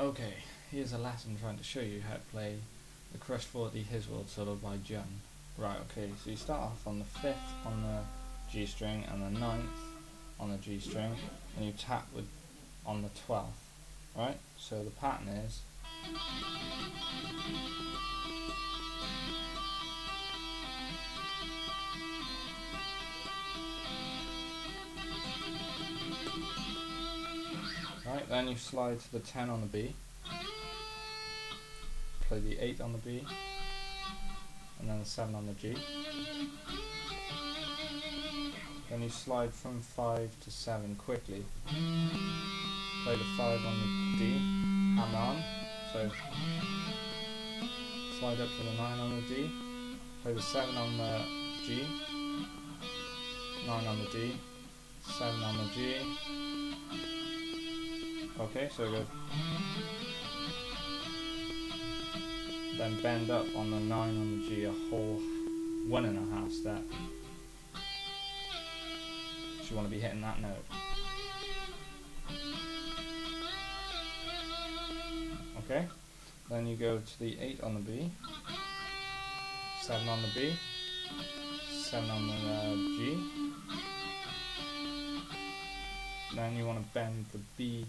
Okay, here's a lesson trying to show you how to play the Crush 40 His World solo by John. Right, okay, so you start off on the 5th on the G string and the 9th on the G string, and you tap with on the 12th, right? So the pattern is right, then you slide to the 10 on the B, play the 8 on the B, and then the 7 on the G. Then you slide from 5 to 7 quickly. Play the 5 on the D, hammer on, so slide up to the 9 on the D, play the 7 on the G, 9 on the D, 7 on the G. Okay, so it goes. Then bend up on the 9 on the G a whole 1.5 step. So you want to be hitting that note. Okay, then you go to the 8 on the B, 7 on the B, 7 on the G. Then you want to bend the B,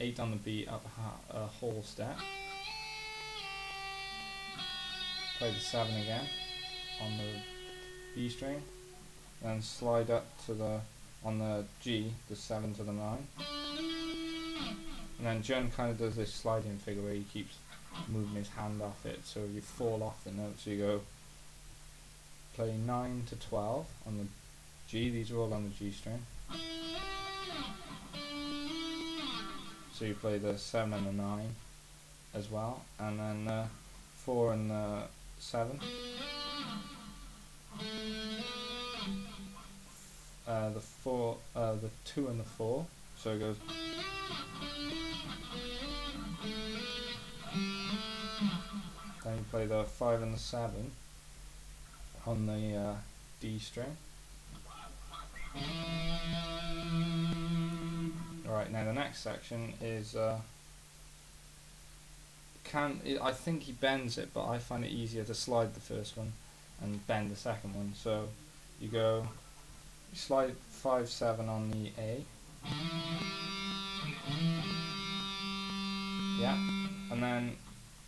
8 on the B up a whole step. Play the 7 again on the B string, then slide up to the, on the G, the 7 to the 9. And then John kind of does this sliding figure where he keeps moving his hand off it, so you fall off the note. So you go play 9 to 12 on the G, these are all on the G string. So you play the 7 and the 9 as well, and then the 4 and the 7. The 4, the 2 and the 4. So it goes. Then you play the 5 and the 7 on the D string. Alright, now the next section is I think he bends it, but I find it easier to slide the first one and bend the second one. So you go, you slide 5, 7 on the A. Yeah, and then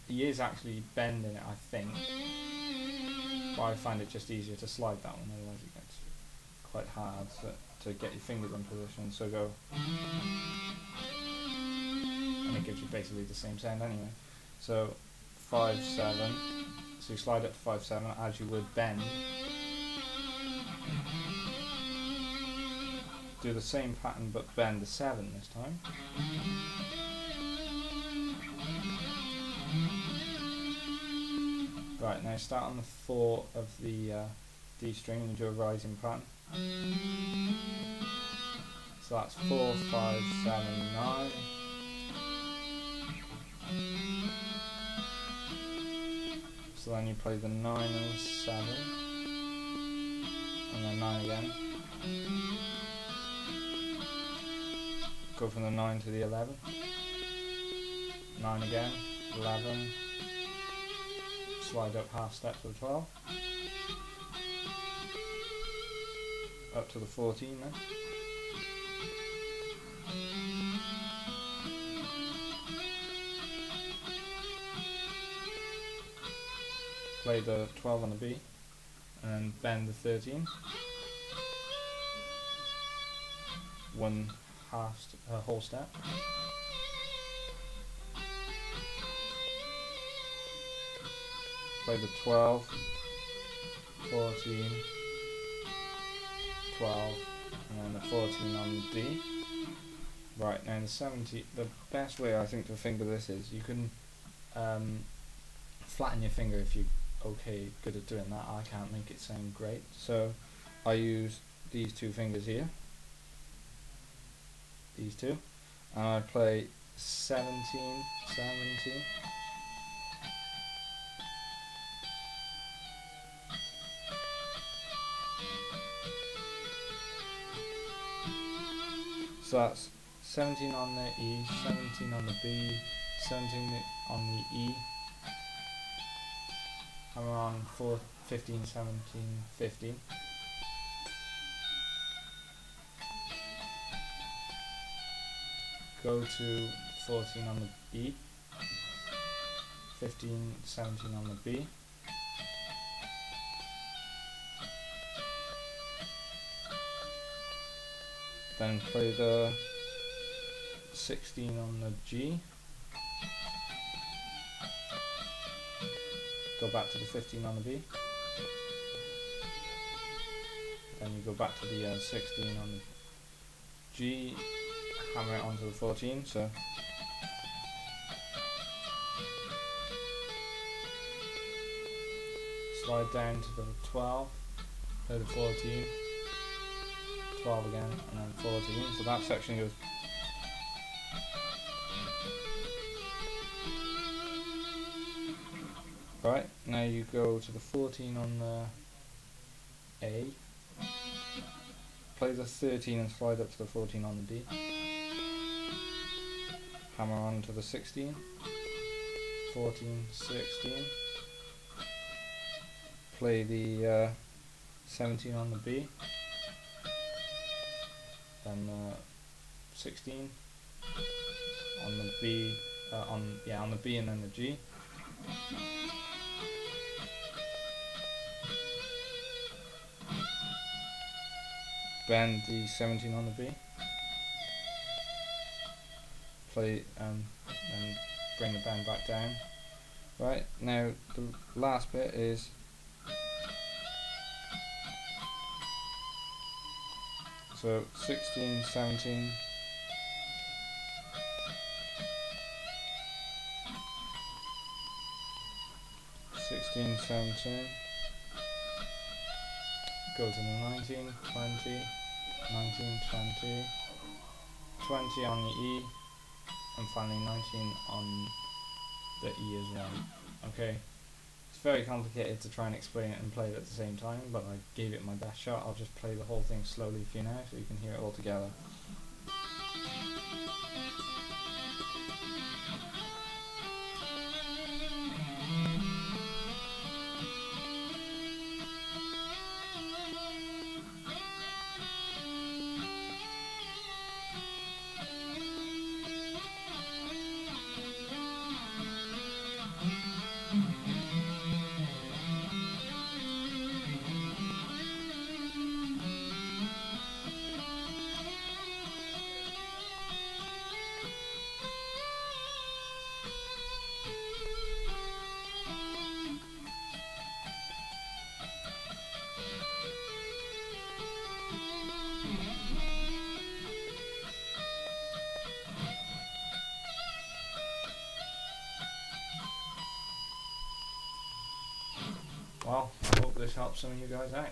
he is actually bending it, I think, but I find it just easier to slide that one, otherwise it gets quite hard to get your fingers in position. So go, and it gives you basically the same sound anyway. So 5, 7, so you slide up to 5, 7 as you would bend. Do the same pattern but bend the 7 this time. Right, now start on the 4 of the D string and do a rising pattern. So that's 4, 5, 7, 9. So then you play the 9 and the 7, and then 9 again. Go from the 9 to the 11. 9 again, 11. Slide up half step to the 12. Up to the 14 then. Play the 12 on the B, and then bend the 13. Whole step. Play the 12, 14, 12, and then the 14 on the D. Right, now the 70, the best way I think to finger this is you can flatten your finger if you're good at doing that. I can't make it sound great, so I use these two fingers here, these two, and I play 17, 17. So that's 17 on the E, 17 on the B, 17 on the E, hammer on 15, 17, 15, go to 14 on the E, 15, 17 on the B, then play the 16 on the G, go back to the 15 on the B, then you go back to the 16 on the G, hammer it onto the 14, so slide down to the 12, play the 14, 12 again, and then 14, so that section goes right. Now you go to the 14 on the A, play the 13 and slide up to the 14 on the D, hammer on to the 16, 14, 16, play the 17 on the B, then 16 on the B, on the B and then the G, bend the 17 on the B, play and bring the bend back down. Right, now the last bit is so 16, 17, go to the 19, 20, 19, 20, 20 on the E, and finally 19 on the E as well. Okay, it's very complicated to try and explain it and play it at the same time, but I gave it my best shot. I'll just play the whole thing slowly for you now so you can hear it all together. Well, I hope this helps some of you guys out.